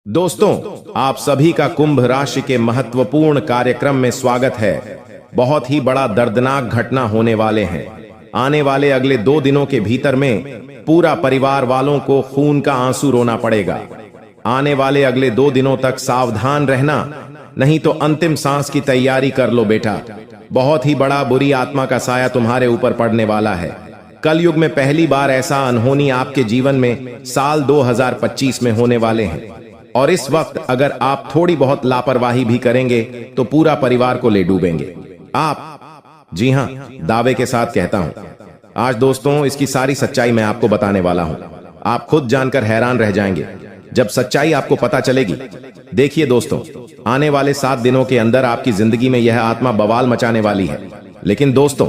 दोस्तों, आप सभी का कुंभ राशि के महत्वपूर्ण कार्यक्रम में स्वागत है। बहुत ही बड़ा दर्दनाक घटना होने वाले हैं। आने वाले अगले 2 दिनों के भीतर में पूरा परिवार वालों को खून का आंसू रोना पड़ेगा। आने वाले अगले 2 दिनों तक सावधान रहना, नहीं तो अंतिम सांस की तैयारी कर लो बेटा। बहुत ही बड़ा बुरी आत्मा का साया तुम्हारे ऊपर पड़ने वाला है। कलयुग में पहली बार ऐसा अनहोनी आपके जीवन में साल 2025 में होने वाले हैं, और इस वक्त अगर आप थोड़ी बहुत लापरवाही भी करेंगे तो पूरा परिवार को ले डूबेंगे आप। जी हां, दावे के साथ कहता हूं। आज दोस्तों, इसकी सारी सच्चाई मैं आपको बताने वाला हूं। आप खुद जानकर हैरान रह जाएंगे जब सच्चाई आपको पता चलेगी। देखिए दोस्तों, आने वाले 7 दिनों के अंदर आपकी जिंदगी में यह आत्मा बवाल मचाने वाली है। लेकिन दोस्तों,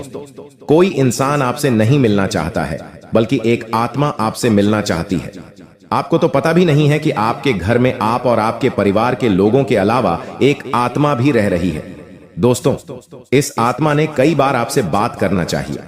कोई इंसान आपसे नहीं मिलना चाहता है, बल्कि एक आत्मा आपसे मिलना चाहती है। आपको तो पता भी नहीं है कि आपके घर में आप और आपके परिवार के लोगों के अलावा एक आत्मा भी रह रही है। दोस्तों, इस आत्मा ने कई बार आपसे बात करना चाहिए,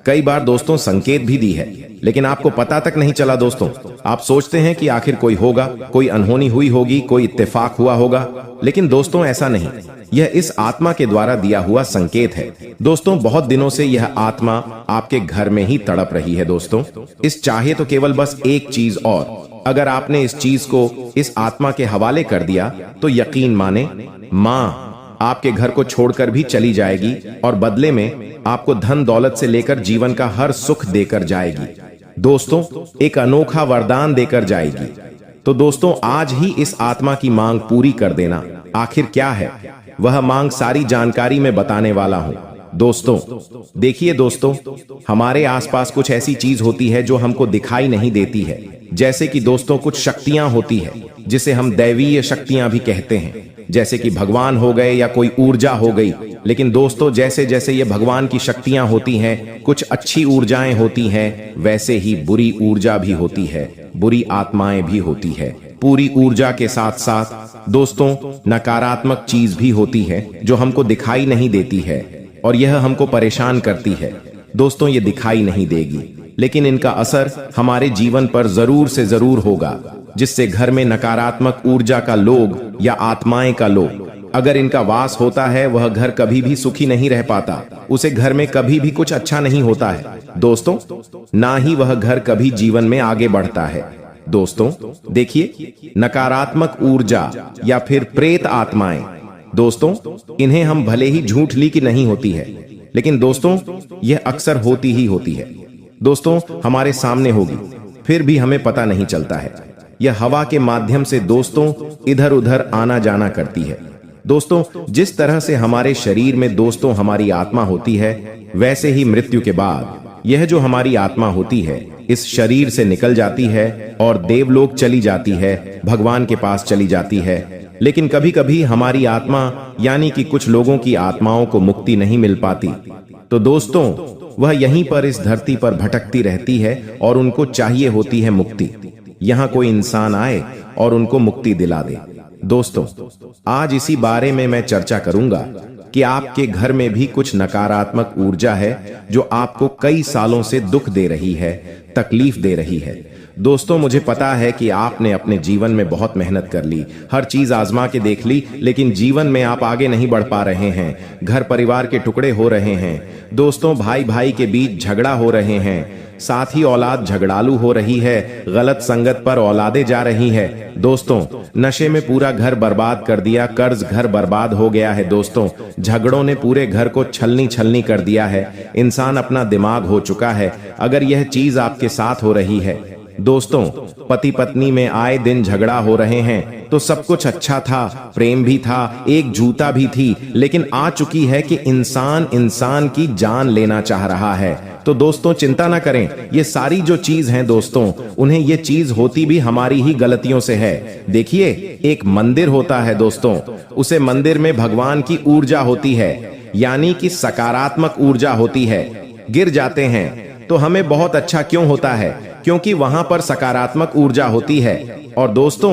कई बार दोस्तों संकेत भी दी है, लेकिन आपको पता तक नहीं चला। दोस्तों, आप सोचते हैं कि आखिर कोई होगा, कोई अनहोनी हुई होगी, कोई इत्तेफाक हुआ होगा, लेकिन दोस्तों ऐसा नहीं। यह इस आत्मा के द्वारा दिया हुआ संकेत है। दोस्तों, बहुत दिनों से यह आत्मा आपके घर में ही तड़प रही है। दोस्तों, इस चाहे तो केवल बस एक चीज, और अगर आपने इस चीज को इस आत्मा के हवाले कर दिया तो यकीन माने, मां आपके घर को छोड़कर भी चली जाएगी और बदले में आपको धन दौलत से लेकर जीवन का हर सुख देकर जाएगी। दोस्तों, एक अनोखा वरदान देकर जाएगी। तो दोस्तों, आज ही इस आत्मा की मांग पूरी कर देना। आखिर क्या है वह मांग, सारी जानकारी मैं बताने वाला हूं। दोस्तों देखिए, दोस्तों हमारे आसपास कुछ ऐसी चीज होती है जो हमको दिखाई नहीं देती है। जैसे कि दोस्तों कुछ शक्तियां होती है जिसे हम दैवीय शक्तियां भी कहते हैं, जैसे कि भगवान हो गए या कोई ऊर्जा हो गई। लेकिन दोस्तों, जैसे जैसे ये भगवान की शक्तियां होती हैं, कुछ अच्छी ऊर्जाएं होती हैं, वैसे ही बुरी ऊर्जा भी होती है, बुरी आत्माएं भी होती है। पूरी ऊर्जा के साथ साथ दोस्तों नकारात्मक चीज भी होती है जो हमको दिखाई नहीं देती है, और यह हमको परेशान करती है। दोस्तों, ये दिखाई नहीं देगी, लेकिन इनका असर हमारे जीवन पर जरूर से जरूर होगा, जिससे घर में नकारात्मक ऊर्जा का लोग या आत्माएं का लोग अगर इनका वास होता है, वह घर कभी भी सुखी नहीं रह पाता। उसे घर में कभी भी कुछ अच्छा नहीं होता है दोस्तों, ना ही वह घर कभी जीवन में आगे बढ़ता है। दोस्तों देखिए, नकारात्मक ऊर्जा या फिर प्रेत आत्माएं, दोस्तों इन्हें हम भले ही झूठ ली कि नहीं होती है, लेकिन दोस्तों यह अक्सर होती ही होती है। दोस्तों, हमारे सामने होगी, फिर भी हमें पता नहीं चलता है। यह हवा के माध्यम से दोस्तों इधर उधर आना जाना करती है। दोस्तों, जिस तरह से हमारे शरीर में दोस्तों हमारी आत्मा होती है, वैसे ही मृत्यु के बाद यह जो हमारी आत्मा होती है इस शरीर से निकल जाती है और देवलोक चली जाती है, भगवान के पास चली जाती है। लेकिन कभी कभी हमारी आत्मा यानी कि कुछ लोगों की आत्माओं को मुक्ति नहीं मिल पाती, तो दोस्तों वह यहीं पर इस धरती पर भटकती रहती है और उनको चाहिए होती है मुक्ति। यहाँ कोई इंसान आए और उनको मुक्ति दिला दे। दोस्तों, आज इसी बारे में मैं चर्चा करूंगा कि आपके घर में भी कुछ नकारात्मक ऊर्जा है जो आपको कई सालों से दुख दे रही है, तकलीफ दे रही है। दोस्तों, मुझे पता है कि आपने अपने जीवन में बहुत मेहनत कर ली, हर चीज आजमा के देख ली, लेकिन जीवन में आप आगे नहीं बढ़ पा रहे हैं। घर परिवार के टुकड़े हो रहे हैं। दोस्तों, भाई भाई के बीच झगड़ा हो रहे हैं, साथ ही औलाद झगड़ालू हो रही है, गलत संगत पर औलादे जा रही है। दोस्तों, नशे में पूरा घर बर्बाद कर दिया, कर्ज घर बर्बाद हो गया है। दोस्तों, झगड़ों ने पूरे घर को छलनी छलनी कर दिया है, इंसान अपना दिमाग हो चुका है। अगर यह चीज आपके साथ हो रही है, दोस्तों पति पत्नी में आए दिन झगड़ा हो रहे हैं, तो सब कुछ अच्छा था, प्रेम भी था, एक जूता भी थी, लेकिन आ चुकी है कि इंसान इंसान की जान लेना चाह रहा है। तो दोस्तों चिंता ना करें, ये सारी जो चीज हैं दोस्तों, उन्हें ये चीज होती भी हमारी ही गलतियों से है। देखिए, एक मंदिर होता है दोस्तों, उसे मंदिर में भगवान की ऊर्जा होती है, यानी कि सकारात्मक ऊर्जा होती है। गिर जाते हैं तो हमें बहुत अच्छा क्यों होता है? क्योंकि वहां पर सकारात्मक ऊर्जा होती है। और दोस्तों,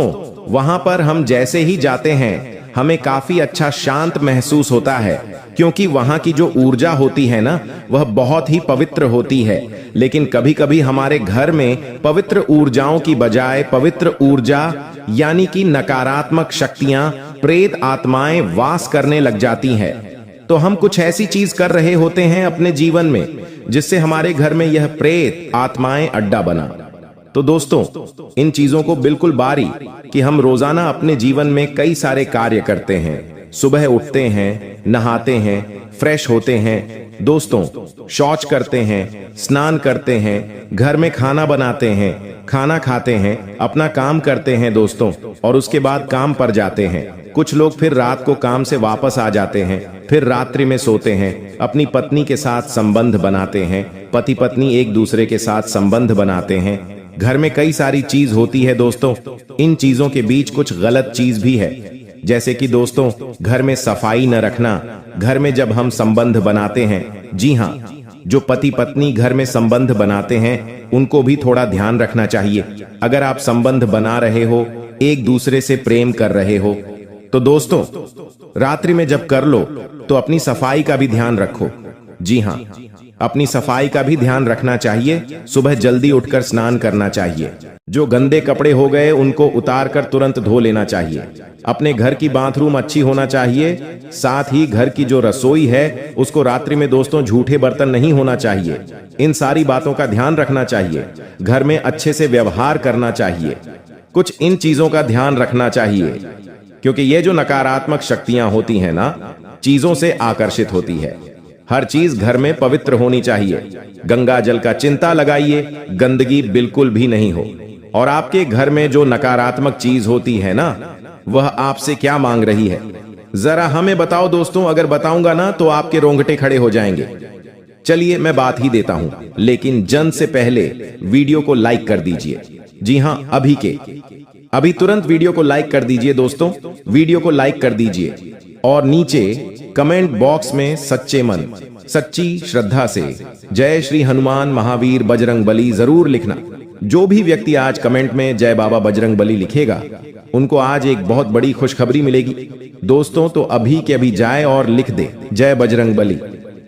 वहां पर हम जैसे ही जाते हैं, हमें काफी अच्छा शांत महसूस होता है, क्योंकि वहां की जो ऊर्जा होती है ना, वह बहुत ही पवित्र होती है। लेकिन कभी कभी हमारे घर में पवित्र ऊर्जाओं की बजाय पवित्र ऊर्जा यानी कि नकारात्मक शक्तियां, प्रेत आत्माएं वास करने लग जाती हैं। तो हम कुछ ऐसी चीज कर रहे होते हैं अपने जीवन में जिससे हमारे घर में यह प्रेत आत्माएं अड्डा बना। तो दोस्तों, इन चीजों को बिल्कुल बारी कि हम रोजाना अपने जीवन में कई सारे कार्य करते हैं। सुबह उठते हैं, नहाते हैं, फ्रेश होते हैं, दोस्तों शौच करते हैं, स्नान करते हैं, घर में खाना बनाते हैं, खाना खाते हैं, अपना काम करते हैं दोस्तों, और उसके बाद काम पर जाते हैं। कुछ लोग फिर रात को काम से वापस आ जाते हैं, फिर रात्रि में सोते हैं, अपनी पत्नी के साथ संबंध बनाते हैं, पति पत्नी एक दूसरे के साथ संबंध बनाते हैं। घर में कई सारी चीज होती है दोस्तों। इन चीजों के बीच कुछ गलत चीज भी है, जैसे कि दोस्तों घर में सफाई न रखना। घर में जब हम संबंध बनाते हैं, जी हाँ, जो पति पत्नी घर में संबंध बनाते हैं उनको भी थोड़ा ध्यान रखना चाहिए। अगर आप संबंध बना रहे हो, एक दूसरे से प्रेम कर रहे हो, तो दोस्तों रात्रि में जब कर लो तो अपनी सफाई का भी ध्यान रखो। जी हाँ, अपनी सफाई का भी ध्यान रखना चाहिए। सुबह जल्दी उठकर स्नान करना चाहिए। जो गंदे कपड़े हो गए उनको उतार कर तुरंत धो लेना चाहिए। अपने घर की बाथरूम अच्छी होना चाहिए। साथ ही घर की जो रसोई है उसको रात्रि में दोस्तों झूठे बर्तन नहीं होना चाहिए। इन सारी बातों का ध्यान रखना चाहिए। घर में अच्छे से व्यवहार करना चाहिए। कुछ इन चीजों का ध्यान रखना चाहिए, क्योंकि ये जो नकारात्मक शक्तियां होती हैं ना, चीजों से आकर्षित होती है। हर चीज घर में पवित्र होनी चाहिए। गंगा जल का चिंता लगाइए, गंदगी बिल्कुल भी नहीं हो। और आपके घर में जो नकारात्मक चीज होती है ना, वह आपसे क्या मांग रही है, जरा हमें बताओ दोस्तों। अगर बताऊंगा ना तो आपके रोंगटे खड़े हो जाएंगे। चलिए मैं बात ही देता हूं, लेकिन जन से पहले वीडियो को लाइक कर दीजिए। जी हां, अभी तुरंत वीडियो को लाइक कर दीजिए दोस्तों। वीडियो को लाइक कर दीजिए और नीचे कमेंट बॉक्स में सच्चे मन, सच्ची श्रद्धा से जय श्री हनुमान महावीर बजरंग बली जरूर लिखना। जो भी व्यक्ति आज कमेंट में जय बाबा बजरंग बली लिखेगा, उनको आज एक बहुत बड़ी खुशखबरी मिलेगी दोस्तों। तो अभी के अभी जाए और लिख दे जय बजरंग बली।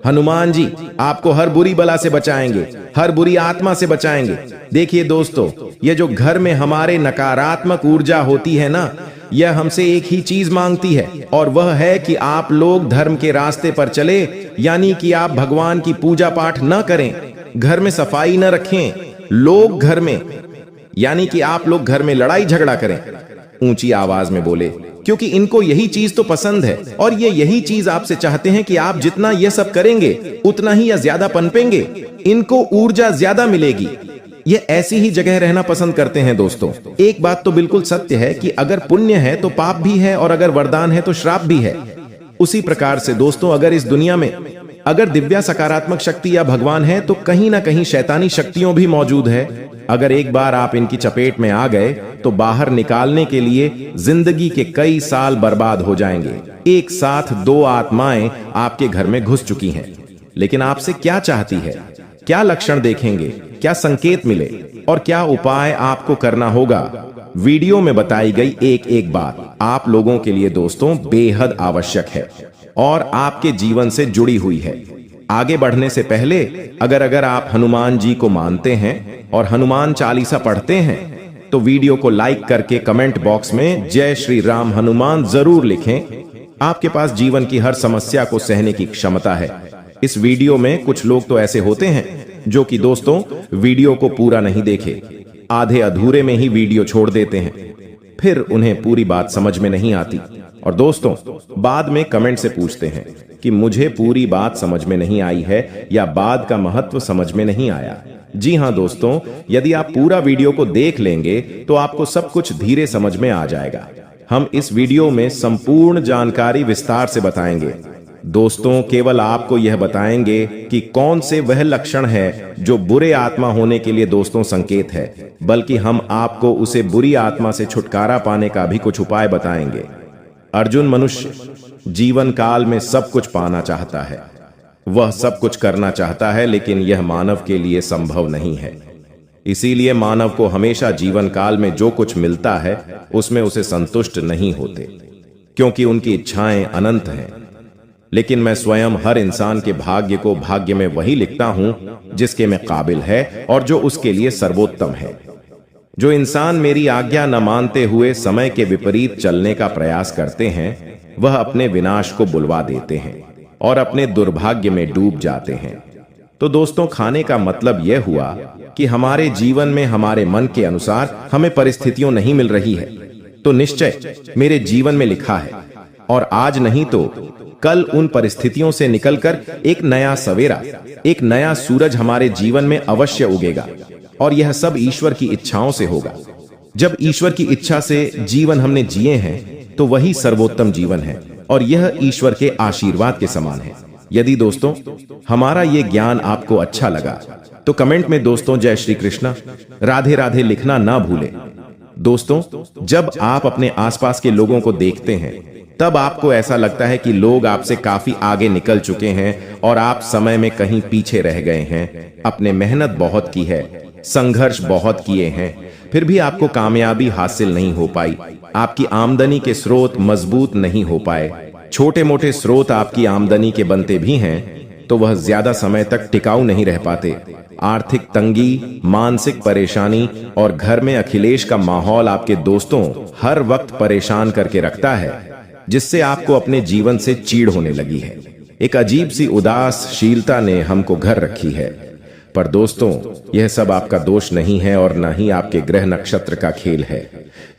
हनुमान जी आपको हर बुरी बला से बचाएंगे, हर बुरी आत्मा से बचाएंगे। देखिए दोस्तों, ये जो घर में हमारे नकारात्मक ऊर्जा होती है ना, यह हमसे एक ही चीज मांगती है, और वह है कि आप लोग धर्म के रास्ते पर चले, यानी कि आप भगवान की पूजा पाठ न करें, घर में सफाई न रखें, लोग घर में यानी कि आप लोग घर में लड़ाई झगड़ा करें, ऊंची आवाज में बोले, क्योंकि इनको यही चीज तो पसंद है। और ये यही चीज आपसे चाहते हैं कि आप जितना ये सब करेंगे उतना ही या ज्यादा पनपेंगे, इनको ऊर्जा ज्यादा मिलेगी। ये ऐसी ही जगह रहना पसंद करते हैं दोस्तों। एक बात तो बिल्कुल सत्य है कि अगर पुण्य है तो पाप भी है, और अगर वरदान है तो श्राप भी है। उसी प्रकार से दोस्तों, अगर इस दुनिया में अगर दिव्या सकारात्मक शक्ति या भगवान है, तो कहीं ना कहीं शैतानी शक्तियों भी मौजूद है। अगर एक बार आप इनकी चपेट में आ गए तो बाहर निकालने के लिए जिंदगी के कई साल बर्बाद हो जाएंगे। एक साथ दो आत्माएं आपके घर में घुस चुकी हैं, लेकिन आपसे क्या चाहती है, क्या लक्षण देखेंगे, क्या संकेत मिले और क्या उपाय आपको करना होगा, वीडियो में बताई गई एक एक बात आप लोगों के लिए दोस्तों बेहद आवश्यक है और आपके जीवन से जुड़ी हुई है। आगे बढ़ने से पहले अगर आप हनुमान जी को मानते हैं और हनुमान चालीसा पढ़ते हैं, तो वीडियो को लाइक करके कमेंट बॉक्स में जय श्री राम हनुमान जरूर लिखें। आपके पास जीवन की हर समस्या को सहने की क्षमता है। इस वीडियो में कुछ लोग तो ऐसे होते हैं जो कि दोस्तों वीडियो को पूरा नहीं देखे, आधे अधूरे में ही वीडियो छोड़ देते हैं, फिर उन्हें पूरी बात समझ में नहीं आती और दोस्तों बाद में कमेंट से पूछते हैं कि मुझे पूरी बात समझ में नहीं आई है या बात का महत्व समझ में नहीं आया। जी हां दोस्तों, यदि आप पूरा वीडियो को देख लेंगे तो आपको सब कुछ धीरे समझ में आ जाएगा। हम इस वीडियो में संपूर्ण जानकारी विस्तार से बताएंगे दोस्तों। केवल आपको यह बताएंगे कि कौन से वह लक्षण है जो बुरे आत्मा होने के लिए दोस्तों संकेत है, बल्कि हम आपको उसे बुरी आत्मा से छुटकारा पाने का भी कुछ उपाय बताएंगे। अर्जुन मनुष्य जीवन काल में सब कुछ पाना चाहता है, वह सब कुछ करना चाहता है, लेकिन यह मानव के लिए संभव नहीं है। इसीलिए मानव को हमेशा जीवन काल में जो कुछ मिलता है उसमें उसे संतुष्ट नहीं होते। क्योंकि उनकी इच्छाएं अनंत हैं। लेकिन मैं स्वयं हर इंसान के भाग्य को भाग्य में वही लिखता हूं जिसके में काबिल है और जो उसके लिए सर्वोत्तम है। जो इंसान मेरी आज्ञा न मानते हुए समय के विपरीत चलने का प्रयास करते हैं, वह अपने विनाश को बुलवा देते हैं और अपने दुर्भाग्य में डूब जाते हैं। तो दोस्तों, खाने का मतलब यह हुआ कि हमारे जीवन में हमारे मन के अनुसार हमें परिस्थितियों नहीं मिल रही है, तो निश्चय मेरे जीवन में लिखा है और आज नहीं तो कल उन परिस्थितियों से निकलकर एक नया सवेरा, एक नया सूरज हमारे जीवन में अवश्य उगेगा। और यह सब ईश्वर की इच्छाओं से होगा। जब ईश्वर की इच्छा से जीवन हमने जिए हैं तो वही सर्वोत्तम जीवन है और यह ईश्वर के आशीर्वाद के समान है। यदि दोस्तों हमारा ये ज्ञान आपको अच्छा लगा तो कमेंट में दोस्तों जय श्री कृष्ण, राधे राधे लिखना ना भूलें। दोस्तों, जब आप अपने आसपास के लोगों को देखते हैं तब आपको ऐसा लगता है कि लोग आपसे काफी आगे निकल चुके हैं और आप समय में कहीं पीछे रह गए हैं। आपने मेहनत बहुत की है, संघर्ष बहुत किए हैं, फिर भी आपको कामयाबी हासिल नहीं हो पाई। आपकी आमदनी के स्रोत मजबूत नहीं हो पाए। छोटे मोटे स्रोत आपकी आमदनी के बनते भी हैं तो वह ज्यादा समय तक टिकाऊ नहीं रह पाते। आर्थिक तंगी, मानसिक परेशानी और घर में अखिलेश का माहौल आपके दोस्तों हर वक्त परेशान करके रखता है, जिससे आपको अपने जीवन से चीड़ होने लगी है। एक अजीब सी उदासशीलता ने हमको घर रखी है। पर दोस्तों, यह सब आपका दोष नहीं है और न ही आपके ग्रह नक्षत्र का खेल है।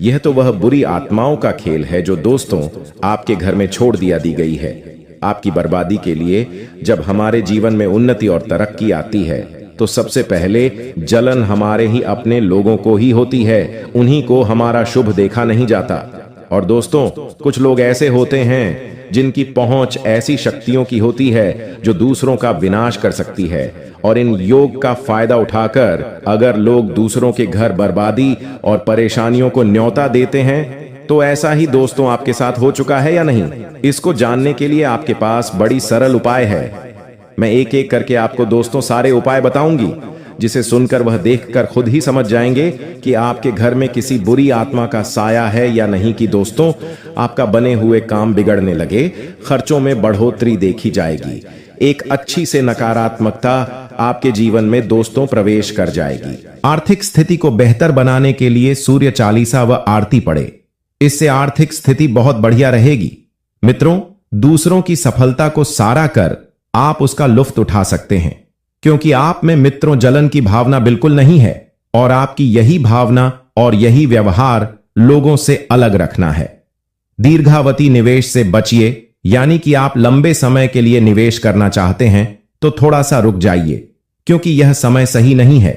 यह तो वह बुरी आत्माओं का खेल है जो दोस्तों आपके घर में छोड़ दी गई है आपकी बर्बादी के लिए। जब हमारे जीवन में उन्नति और तरक्की आती है तो सबसे पहले जलन हमारे ही अपने लोगों को ही होती है, उन्हीं को हमारा शुभ देखा नहीं जाता। और दोस्तों, कुछ लोग ऐसे होते हैं जिनकी पहुंच ऐसी शक्तियों की होती है जो दूसरों का विनाश कर सकती है, और इन योग का फायदा उठाकर अगर लोग दूसरों के घर बर्बादी और परेशानियों को न्योता देते हैं तो ऐसा ही दोस्तों आपके साथ हो चुका है या नहीं, इसको जानने के लिए आपके पास बड़ी सरल उपाय है। मैं एक एक करके आपको दोस्तों सारे उपाय बताऊंगी, जिसे सुनकर वह देखकर खुद ही समझ जाएंगे कि आपके घर में किसी बुरी आत्मा का साया है या नहीं। कि दोस्तों आपका बने हुए काम बिगड़ने लगे, खर्चों में बढ़ोतरी देखी जाएगी, एक अच्छी से नकारात्मकता आपके जीवन में दोस्तों प्रवेश कर जाएगी। आर्थिक स्थिति को बेहतर बनाने के लिए सूर्य चालीसा व आरती पढ़े, इससे आर्थिक स्थिति बहुत बढ़िया रहेगी। मित्रों, दूसरों की सफलता को सारा कर आप उसका लुफ्त उठा सकते हैं, क्योंकि आप में मित्रों जलन की भावना बिल्कुल नहीं है और आपकी यही भावना और यही व्यवहार लोगों से अलग रखना है। दीर्घावधि निवेश से बचिए, यानी कि आप लंबे समय के लिए निवेश करना चाहते हैं तो थोड़ा सा रुक जाइए, क्योंकि यह समय सही नहीं है।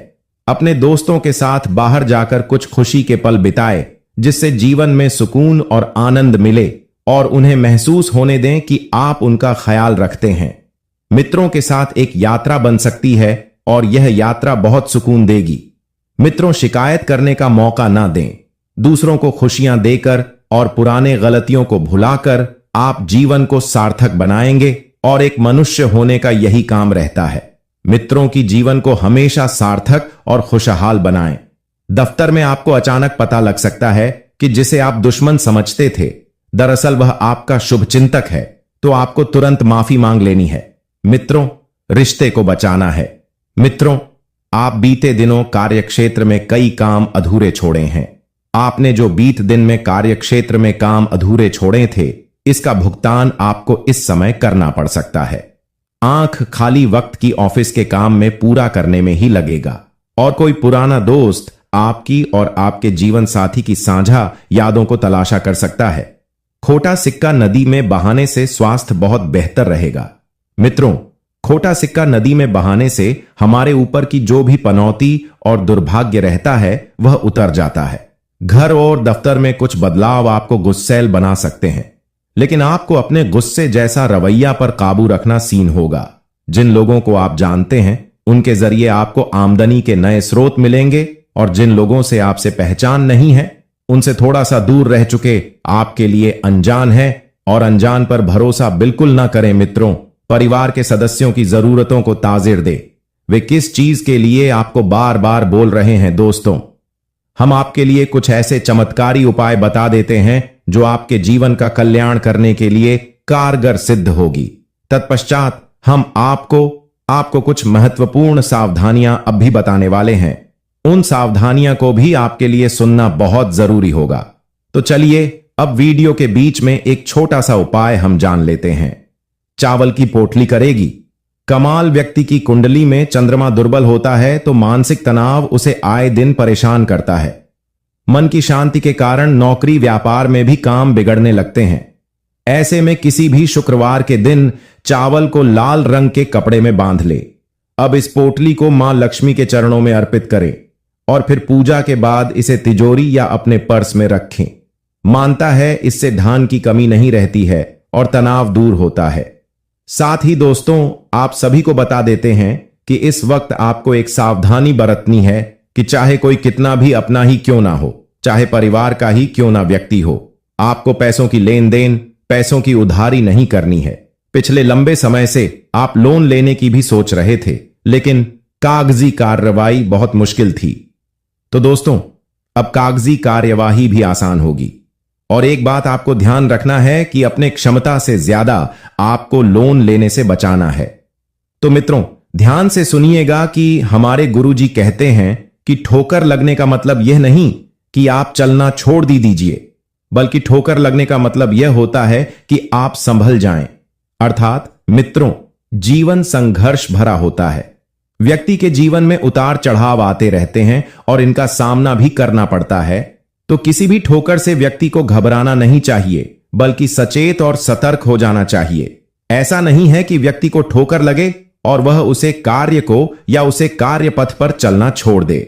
अपने दोस्तों के साथ बाहर जाकर कुछ खुशी के पल बिताए, जिससे जीवन में सुकून और आनंद मिले, और उन्हें महसूस होने दें कि आप उनका ख्याल रखते हैं। मित्रों के साथ एक यात्रा बन सकती है और यह यात्रा बहुत सुकून देगी। मित्रों, शिकायत करने का मौका ना दें। दूसरों को खुशियां देकर और पुराने गलतियों को भुलाकर आप जीवन को सार्थक बनाएंगे, और एक मनुष्य होने का यही काम रहता है। मित्रों की जीवन को हमेशा सार्थक और खुशहाल बनाएं। दफ्तर में आपको अचानक पता लग सकता है कि जिसे आप दुश्मन समझते थे, दरअसल वह आपका शुभचिंतक है, तो आपको तुरंत माफी मांग लेनी है। मित्रों, रिश्ते को बचाना है। मित्रों, आप बीते दिनों कार्यक्षेत्र में कई काम अधूरे छोड़े हैं। आपने जो बीत दिन में कार्यक्षेत्र में काम अधूरे छोड़े थे, इसका भुगतान आपको इस समय करना पड़ सकता है। आंख खाली वक्त की ऑफिस के काम में पूरा करने में ही लगेगा, और कोई पुराना दोस्त आपकी और आपके जीवन साथी की साझा यादों को तलाशा कर सकता है। खोटा सिक्का नदी में बहाने से स्वास्थ्य बहुत बेहतर रहेगा। मित्रों, खोटा सिक्का नदी में बहाने से हमारे ऊपर की जो भी पनौती और दुर्भाग्य रहता है वह उतर जाता है। घर और दफ्तर में कुछ बदलाव आपको गुस्सैल बना सकते हैं, लेकिन आपको अपने गुस्से जैसा रवैया पर काबू रखना सीन होगा। जिन लोगों को आप जानते हैं उनके जरिए आपको आमदनी के नए स्रोत मिलेंगे, और जिन लोगों से आपसे पहचान नहीं है उनसे थोड़ा सा दूर रह चुके आपके लिए अनजान है, और अनजान पर भरोसा बिल्कुल ना करें। मित्रों, परिवार के सदस्यों की जरूरतों को ताज़िर दे। वे किस चीज के लिए आपको बार बार बोल रहे हैं। दोस्तों, हम आपके लिए कुछ ऐसे चमत्कारी उपाय बता देते हैं जो आपके जीवन का कल्याण करने के लिए कारगर सिद्ध होगी। तत्पश्चात हम आपको कुछ महत्वपूर्ण सावधानियां अब भी बताने वाले हैं। उन सावधानियों को भी आपके लिए सुनना बहुत जरूरी होगा। तो चलिए अब वीडियो के बीच में एक छोटा सा उपाय हम जान लेते हैं। चावल की पोटली करेगी कमाल। व्यक्ति की कुंडली में चंद्रमा दुर्बल होता है तो मानसिक तनाव उसे आए दिन परेशान करता है। मन की शांति के कारण नौकरी व्यापार में भी काम बिगड़ने लगते हैं। ऐसे में किसी भी शुक्रवार के दिन चावल को लाल रंग के कपड़े में बांध ले। अब इस पोटली को मां लक्ष्मी के चरणों में अर्पित करें और फिर पूजा के बाद इसे तिजोरी या अपने पर्स में रखें। मानता है इससे धन की कमी नहीं रहती है और तनाव दूर होता है। साथ ही दोस्तों, आप सभी को बता देते हैं कि इस वक्त आपको एक सावधानी बरतनी है कि चाहे कोई कितना भी अपना ही क्यों ना हो, चाहे परिवार का ही क्यों ना व्यक्ति हो, आपको पैसों की लेन देन, पैसों की उधारी नहीं करनी है। पिछले लंबे समय से आप लोन लेने की भी सोच रहे थे, लेकिन कागजी कार्रवाई बहुत मुश्किल थी। तो दोस्तों, अब कागजी कार्यवाही भी आसान होगी। और एक बात आपको ध्यान रखना है कि अपने क्षमता से ज्यादा आपको लोन लेने से बचाना है। तो मित्रों, ध्यान से सुनिएगा कि हमारे गुरुजी कहते हैं कि ठोकर लगने का मतलब यह नहीं कि आप चलना छोड़ दीजिए, बल्कि ठोकर लगने का मतलब यह होता है कि आप संभल जाएं। अर्थात मित्रों, जीवन संघर्ष भरा होता है। व्यक्ति के जीवन में उतार चढ़ाव आते रहते हैं और इनका सामना भी करना पड़ता है। तो किसी भी ठोकर से व्यक्ति को घबराना नहीं चाहिए, बल्कि सचेत और सतर्क हो जाना चाहिए। ऐसा नहीं है कि व्यक्ति को ठोकर लगे और वह उसे कार्य को या उसे कार्य पथ पर चलना छोड़ दे।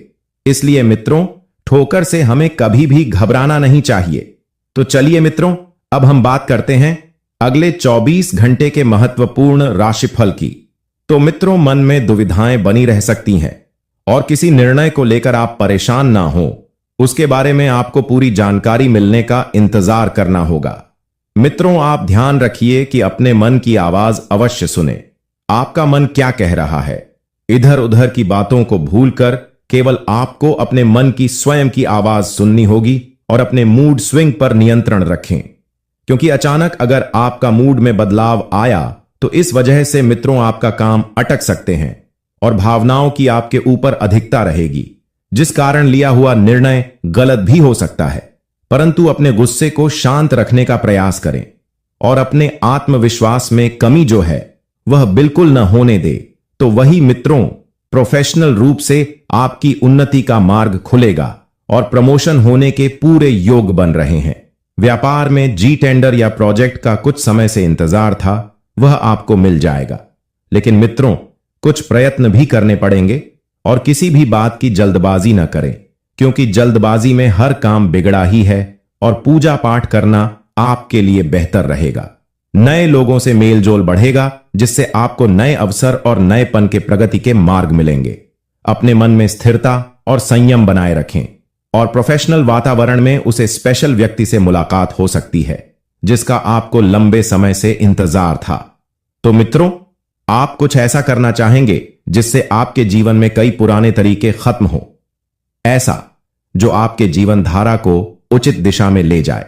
इसलिए मित्रों, ठोकर से हमें कभी भी घबराना नहीं चाहिए। तो चलिए मित्रों, अब हम बात करते हैं अगले 24 घंटे के महत्वपूर्ण राशिफल की। तो मित्रों, मन में दुविधाएं बनी रह सकती हैं और किसी निर्णय को लेकर आप परेशान ना हो, उसके बारे में आपको पूरी जानकारी मिलने का इंतजार करना होगा। मित्रों, आप ध्यान रखिए कि अपने मन की आवाज अवश्य सुने। आपका मन क्या कह रहा है? इधर उधर की बातों को भूलकर केवल आपको अपने मन की स्वयं की आवाज सुननी होगी और अपने मूड स्विंग पर नियंत्रण रखें। क्योंकि अचानक अगर आपका मूड में बदलाव आया तो इस वजह से मित्रों आपका काम अटक सकते हैं और भावनाओं की आपके ऊपर अधिकता रहेगी, जिस कारण लिया हुआ निर्णय गलत भी हो सकता है। परंतु अपने गुस्से को शांत रखने का प्रयास करें और अपने आत्मविश्वास में कमी जो है वह बिल्कुल न होने दे। तो वही मित्रों, प्रोफेशनल रूप से आपकी उन्नति का मार्ग खुलेगा और प्रमोशन होने के पूरे योग बन रहे हैं। व्यापार में जी टेंडर या प्रोजेक्ट का कुछ समय से इंतजार था, वह आपको मिल जाएगा। लेकिन मित्रों, कुछ प्रयत्न भी करने पड़ेंगे और किसी भी बात की जल्दबाजी न करें, क्योंकि जल्दबाजी में हर काम बिगड़ा ही है और पूजा पाठ करना आपके लिए बेहतर रहेगा। नए लोगों से मेलजोल बढ़ेगा, जिससे आपको नए अवसर और नएपन के प्रगति के मार्ग मिलेंगे। अपने मन में स्थिरता और संयम बनाए रखें और प्रोफेशनल वातावरण में उसे स्पेशल व्यक्ति से मुलाकात हो सकती है, जिसका आपको लंबे समय से इंतजार था। तो मित्रों, आप कुछ ऐसा करना चाहेंगे जिससे आपके जीवन में कई पुराने तरीके खत्म हो, ऐसा जो आपके जीवन धारा को उचित दिशा में ले जाए।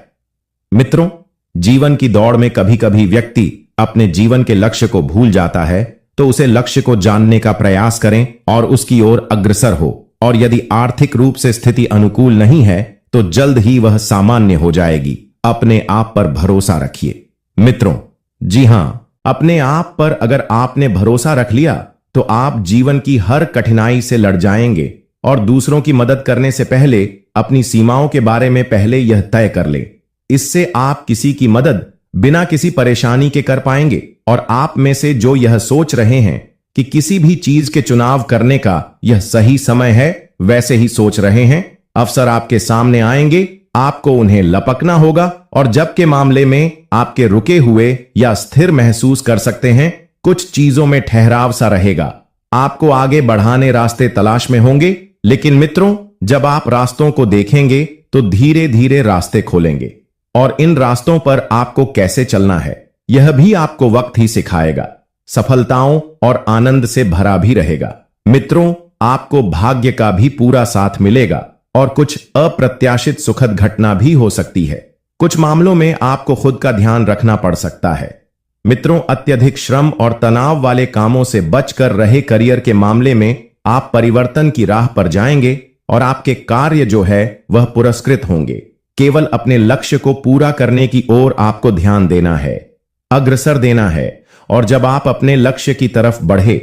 मित्रों, जीवन की दौड़ में कभी कभी व्यक्ति अपने जीवन के लक्ष्य को भूल जाता है, तो उसे लक्ष्य को जानने का प्रयास करें और उसकी ओर अग्रसर हो। और यदि आर्थिक रूप से स्थिति अनुकूल नहीं है तो जल्द ही वह सामान्य हो जाएगी। अपने आप पर भरोसा रखिए। मित्रों, जी हां, अपने आप पर अगर आपने भरोसा रख लिया तो आप जीवन की हर कठिनाई से लड़ जाएंगे और दूसरों की मदद करने से पहले अपनी सीमाओं के बारे में पहले यह तय कर ले। इससे आप किसी की मदद बिना किसी परेशानी के कर पाएंगे। और आप में से जो यह सोच रहे हैं कि किसी भी चीज के चुनाव करने का यह सही समय है, वैसे ही सोच रहे हैं, अवसर आपके सामने आएंगे, आपको उन्हें लपकना होगा। और जब के मामले में आपके रुके हुए या स्थिर महसूस कर सकते हैं, कुछ चीजों में ठहराव सा रहेगा, आपको आगे बढ़ाने रास्ते तलाश में होंगे। लेकिन मित्रों, जब आप रास्तों को देखेंगे तो धीरे धीरे रास्ते खोलेंगे और इन रास्तों पर आपको कैसे चलना है यह भी आपको वक्त ही सिखाएगा। सफलताओं और आनंद से भरा भी रहेगा। मित्रों, आपको भाग्य का भी पूरा साथ मिलेगा और कुछ अप्रत्याशित सुखद घटना भी हो सकती है। कुछ मामलों में आपको खुद का ध्यान रखना पड़ सकता है। मित्रों, अत्यधिक श्रम और तनाव वाले कामों से बचकर रहे करियर के मामले में आप परिवर्तन की राह पर जाएंगे और आपके कार्य जो है वह पुरस्कृत होंगे। केवल अपने लक्ष्य को पूरा करने की ओर आपको ध्यान देना है, अग्रसर देना है। और जब आप अपने लक्ष्य की तरफ बढ़े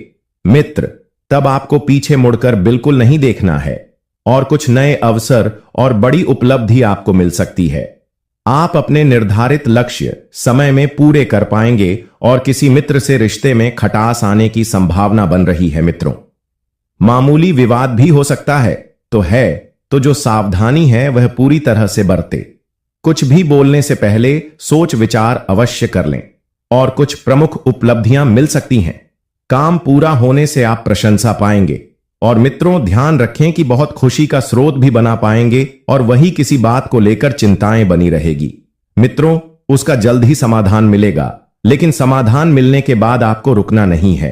मित्र, तब आपको पीछे मुड़कर बिल्कुल नहीं देखना है और कुछ नए अवसर और बड़ी उपलब्धि आपको मिल सकती है। आप अपने निर्धारित लक्ष्य समय में पूरे कर पाएंगे और किसी मित्र से रिश्ते में खटास आने की संभावना बन रही है। मित्रों, मामूली विवाद भी हो सकता है, तो जो सावधानी है वह पूरी तरह से बरते। कुछ भी बोलने से पहले सोच विचार अवश्य कर लें और कुछ प्रमुख उपलब्धियां मिल सकती हैं। काम पूरा होने से आप प्रशंसा पाएंगे और मित्रों, ध्यान रखें कि बहुत खुशी का स्रोत भी बना पाएंगे और वही किसी बात को लेकर चिंताएं बनी रहेगी। मित्रों, उसका जल्द ही समाधान मिलेगा, लेकिन समाधान मिलने के बाद आपको रुकना नहीं है।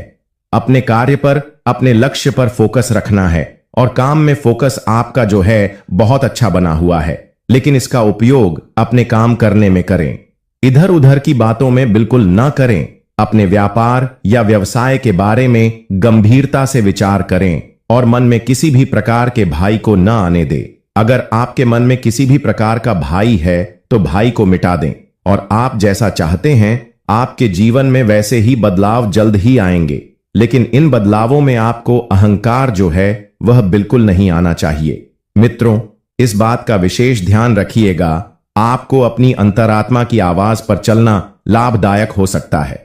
अपने कार्य पर, अपने लक्ष्य पर फोकस रखना है और काम में फोकस आपका जो है बहुत अच्छा बना हुआ है, लेकिन इसका उपयोग अपने काम करने में करें। इधर उधर की बातों में बिल्कुल ना करें। अपने व्यापार या व्यवसाय के बारे में गंभीरता से विचार करें और मन में किसी भी प्रकार के भाई को न आने दे। अगर आपके मन में किसी भी प्रकार का भाई है तो भाई को मिटा दें और आप जैसा चाहते हैं आपके जीवन में वैसे ही बदलाव जल्द ही आएंगे। लेकिन इन बदलावों में आपको अहंकार जो है वह बिल्कुल नहीं आना चाहिए। मित्रों, इस बात का विशेष ध्यान रखिएगा, आपको अपनी अंतरात्मा की आवाज पर चलना लाभदायक हो सकता है।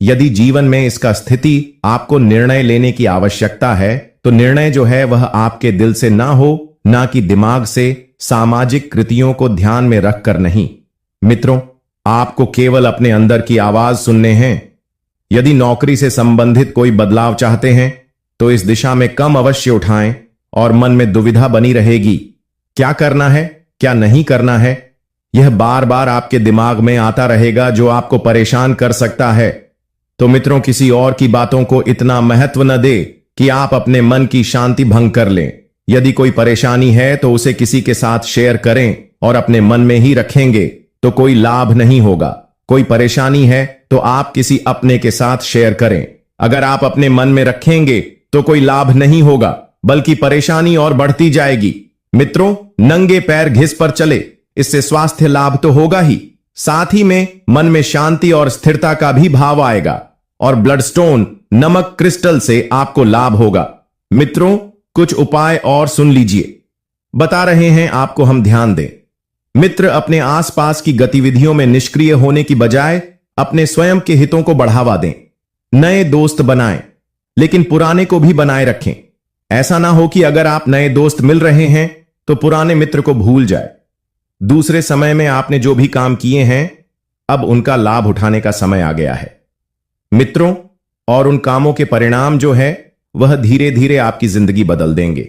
यदि जीवन में इसका स्थिति आपको निर्णय लेने की आवश्यकता है तो निर्णय जो है वह आपके दिल से ना हो, ना कि दिमाग से, सामाजिक कृतियों को ध्यान में रखकर नहीं। मित्रों, आपको केवल अपने अंदर की आवाज सुनने हैं। यदि नौकरी से संबंधित कोई बदलाव चाहते हैं तो इस दिशा में कम अवश्य उठाएं और मन में दुविधा बनी रहेगी, क्या करना है क्या नहीं करना है। यह बार बार आपके दिमाग में आता रहेगा जो आपको परेशान कर सकता है। तो मित्रों, किसी और की बातों को इतना महत्व न दे कि आप अपने मन की शांति भंग कर लें। यदि कोई परेशानी है तो उसे किसी के साथ शेयर करें और अपने मन में ही रखेंगे तो कोई लाभ नहीं होगा। कोई परेशानी है तो आप किसी अपने के साथ शेयर करें। अगर आप अपने मन में रखेंगे तो कोई लाभ नहीं होगा, बल्कि परेशानी और बढ़ती जाएगी। मित्रों, नंगे पैर घिस पर चले, इससे स्वास्थ्य लाभ तो होगा ही, साथ ही में मन में शांति और स्थिरता का भी भाव आएगा और ब्लडस्टोन नमक क्रिस्टल से आपको लाभ होगा। मित्रों, कुछ उपाय और सुन लीजिए, बता रहे हैं आपको हम ध्यान दें। मित्र, अपने आसपास की गतिविधियों में निष्क्रिय होने की बजाय अपने स्वयं के हितों को बढ़ावा दें। नए दोस्त बनाएं, लेकिन पुराने को भी बनाए रखें। ऐसा ना हो कि अगर आप नए दोस्त मिल रहे हैं तो पुराने मित्र को भूल जाए। दूसरे समय में आपने जो भी काम किए हैं अब उनका लाभ उठाने का समय आ गया है। मित्रों, और उन कामों के परिणाम जो है वह धीरे धीरे आपकी जिंदगी बदल देंगे।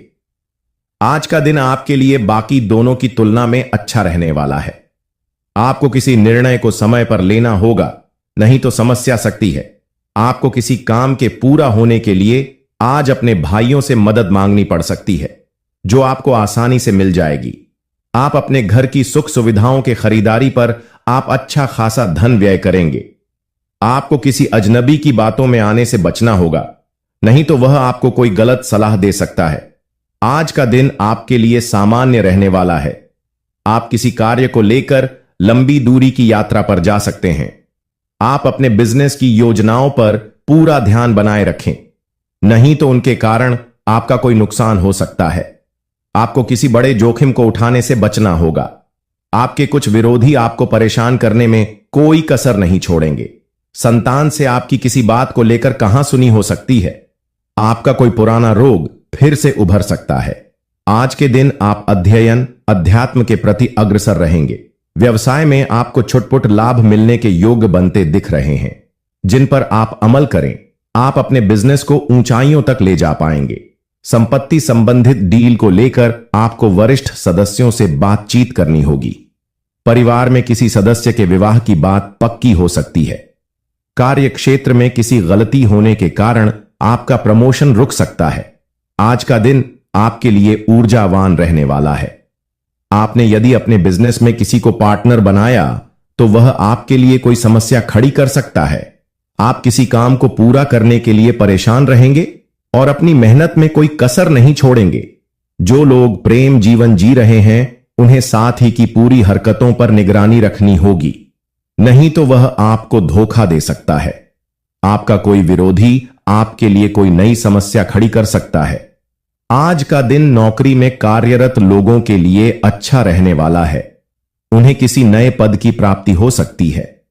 आज का दिन आपके लिए बाकी दोनों की तुलना में अच्छा रहने वाला है। आपको किसी निर्णय को समय पर लेना होगा, नहीं तो समस्या सकती है। आपको किसी काम के पूरा होने के लिए आज अपने भाइयों से मदद मांगनी पड़ सकती है, जो आपको आसानी से मिल जाएगी। आप अपने घर की सुख सुविधाओं के खरीदारी पर आप अच्छा खासा धन व्यय करेंगे। आपको किसी अजनबी की बातों में आने से बचना होगा, नहीं तो वह आपको कोई गलत सलाह दे सकता है। आज का दिन आपके लिए सामान्य रहने वाला है। आप किसी कार्य को लेकर लंबी दूरी की यात्रा पर जा सकते हैं। आप अपने बिजनेस की योजनाओं पर पूरा ध्यान बनाए रखें, नहीं तो उनके कारण आपका कोई नुकसान हो सकता है। आपको किसी बड़े जोखिम को उठाने से बचना होगा। आपके कुछ विरोधी आपको परेशान करने में कोई कसर नहीं छोड़ेंगे। संतान से आपकी किसी बात को लेकर कहां सुनी हो सकती है। आपका कोई पुराना रोग फिर से उभर सकता है। आज के दिन आप अध्ययन, अध्यात्म के प्रति अग्रसर रहेंगे। व्यवसाय में आपको छुटपुट लाभ मिलने के योग्य बनते दिख रहे हैं, जिन पर आप अमल करें। आप अपने बिजनेस को ऊंचाइयों तक ले जा पाएंगे। संपत्ति संबंधित डील को लेकर आपको वरिष्ठ सदस्यों से बातचीत करनी होगी। परिवार में किसी सदस्य के विवाह की बात पक्की हो सकती है। कार्य क्षेत्र में किसी गलती होने के कारण आपका प्रमोशन रुक सकता है। आज का दिन आपके लिए ऊर्जावान रहने वाला है। आपने यदि अपने बिजनेस में किसी को पार्टनर बनाया तो वह आपके लिए कोई समस्या खड़ी कर सकता है। आप किसी काम को पूरा करने के लिए परेशान रहेंगे और अपनी मेहनत में कोई कसर नहीं छोड़ेंगे। जो लोग प्रेम जीवन जी रहे हैं उन्हें साथ ही की पूरी हरकतों पर निगरानी रखनी होगी, नहीं तो वह आपको धोखा दे सकता है। आपका कोई विरोधी आपके लिए कोई नई समस्या खड़ी कर सकता है। आज का दिन नौकरी में कार्यरत लोगों के लिए अच्छा रहने वाला है। उन्हें किसी नए पद की प्राप्ति हो सकती है।